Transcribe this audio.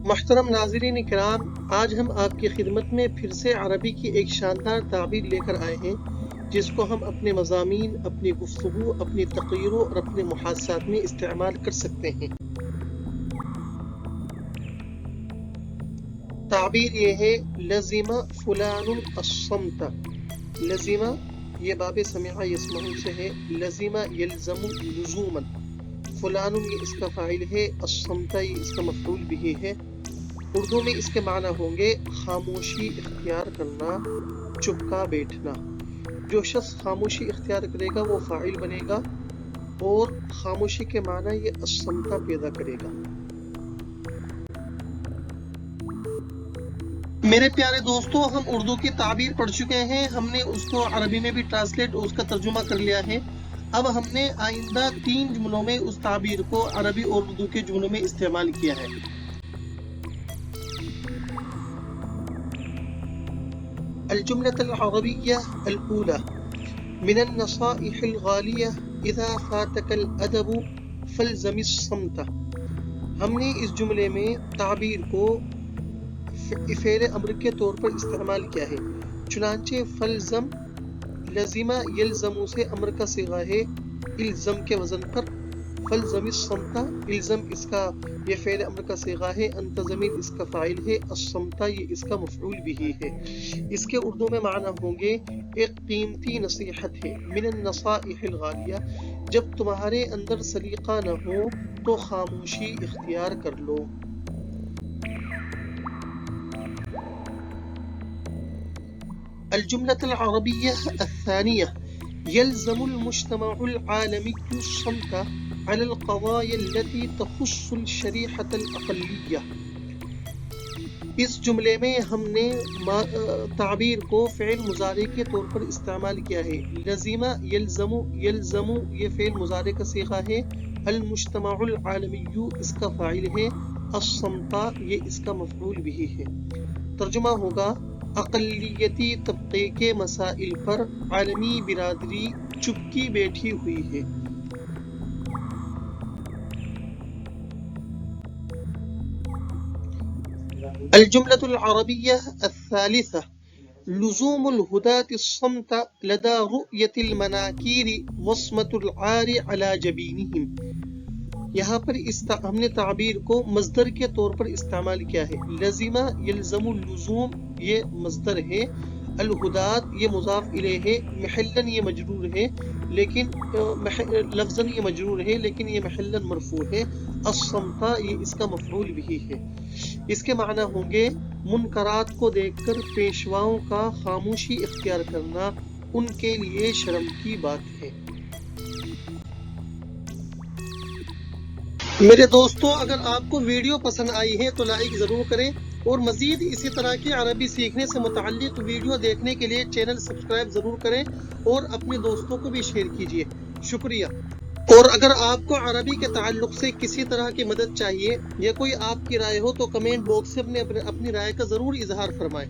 محترم ناظرین کرام، آج ہم آپ کی خدمت میں پھر سے عربی کی ایک شاندار تعبیر لے کر آئے ہیں جس کو ہم اپنے مضامین، اپنی گفتگو، اپنی تقریروں اور اپنے محادثات میں استعمال کر سکتے ہیں۔ تعبیر یہ ہے لزم فلان الصمت۔ لزم یہ باب سمع یسمع سے ہے، لزم یلزم لزوما، فلان یہ اس کا فاعل ہے، الصمت یہ اس کا مفعول بھی ہے۔ اردو میں اس کے معنی ہوں گے خاموشی اختیار کرنا، چپکا بیٹھنا۔ جو شخص خاموشی اختیار کرے گا وہ فاعل بنے گا اور خاموشی کے معنی یہ الصمت پیدا کرے گا۔ میرے پیارے دوستو، ہم اردو کی تعبیر پڑھ چکے ہیں، ہم نے اس کو عربی میں بھی ٹرانسلیٹ اور اس کا ترجمہ کر لیا ہے۔ اب ہم نے آئندہ 3 جملوں میں اس تعبیر کو عربی اور اردو کے جملوں میں استعمال کیا ہے۔ الجملة العربية الأولى: من النصائح الغالية إذا فاتك الأدب فالزم الصمت۔ ہم نے اس جملے میں تعبیر کو فعل امر کے طور پر استعمال کیا ہے، چنانچہ فلزم لزمہ یلزمو سے امر کا صیغہ ہے الزم کے وزن پر، فلزم الصمت الزم اس کا یہ فعل امر کا صیغہ ہے، انت زمین اس کا فاعل ہے، الصمت یہ اس کا مفعول بھی ہے۔ اس کے اردو میں معنی ہوں گے ایک قیمتی نصیحت ہے، من النصائح الغالیہ، جب تمہارے اندر سلیقہ نہ ہو تو خاموشی اختیار کر لو۔ الجملة العربية الثانية: يلزم المجتمع العالمي الصمت على القضايا التي تخص الشريحة الأقلية۔ اس جملے میں ہم نے تعبیر کو فعل مضارع کے طور پر استعمال کیا ہے، لزم یلزم، یلزم یہ فعل مضارع کا صیغہ ہے، المجتمع العالمی اس کا فاعل ہے، الصمت یہ اس کا مفعول بھی ہے۔ ترجمہ ہوگا اقلیتی طبقے کے مسائل پر عالمی برادری چپکی بیٹھی ہوئی ہے۔ الجملة العربية الثالثة: لزوم الهداة الصمت لدى رؤية المناكير وصمة العار على جبينهم۔ یہاں پر ہم نے تعبیر کو مصدر کے طور پر استعمال کیا ہے، لزمہ یلزم اللزوم یہ مصدر ہے، الہدات یہ مضاف الیہ ہے، محلاً یہ مجرور ہے لیکن لفظاً یہ مجرور ہے لیکن یہ محلاً مرفوع ہے، الصمت یہ اس کا مفعول بھی ہے۔ اس کے معنی ہوں گے منکرات کو دیکھ کر پیشواؤں کا خاموشی اختیار کرنا ان کے لیے شرم کی بات ہے۔ میرے دوستو، اگر آپ کو ویڈیو پسند آئی ہے تو لائک ضرور کریں اور مزید اسی طرح کی عربی سیکھنے سے متعلق ویڈیو دیکھنے کے لیے چینل سبسکرائب ضرور کریں اور اپنے دوستوں کو بھی شیئر کیجیے۔ شکریہ۔ اور اگر آپ کو عربی کے تعلق سے کسی طرح کی مدد چاہیے یا کوئی آپ کی رائے ہو تو کمنٹ باکس سے اپنی رائے کا ضرور اظہار فرمائیں۔